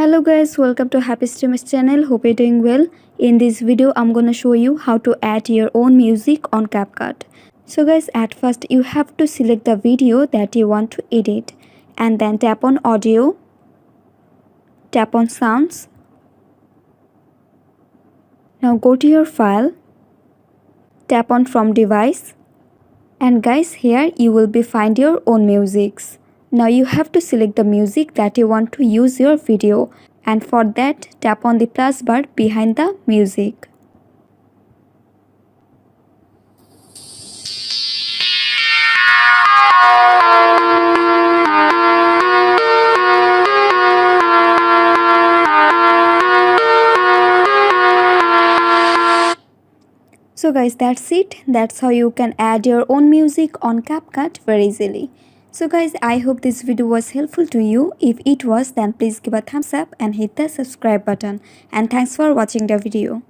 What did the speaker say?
Hello guys, welcome to Happy Streamers channel. Hope you're doing well. In this video, I'm gonna show you how to add your own music on CapCut. So guys, at first you have to select the video that you want to edit and then tap on audio, tap on sounds. Now go to your file, tap on from device, and guys, here you will be find your own musics. Now you have to select the music that you want to use your video, and for that tap on the plus bar behind the music. So guys, that's it. That's how you can add your own music on CapCut very easily. So guys, I hope this video was helpful to you. If it was, then please give a thumbs up and hit the subscribe button. And thanks for watching the video.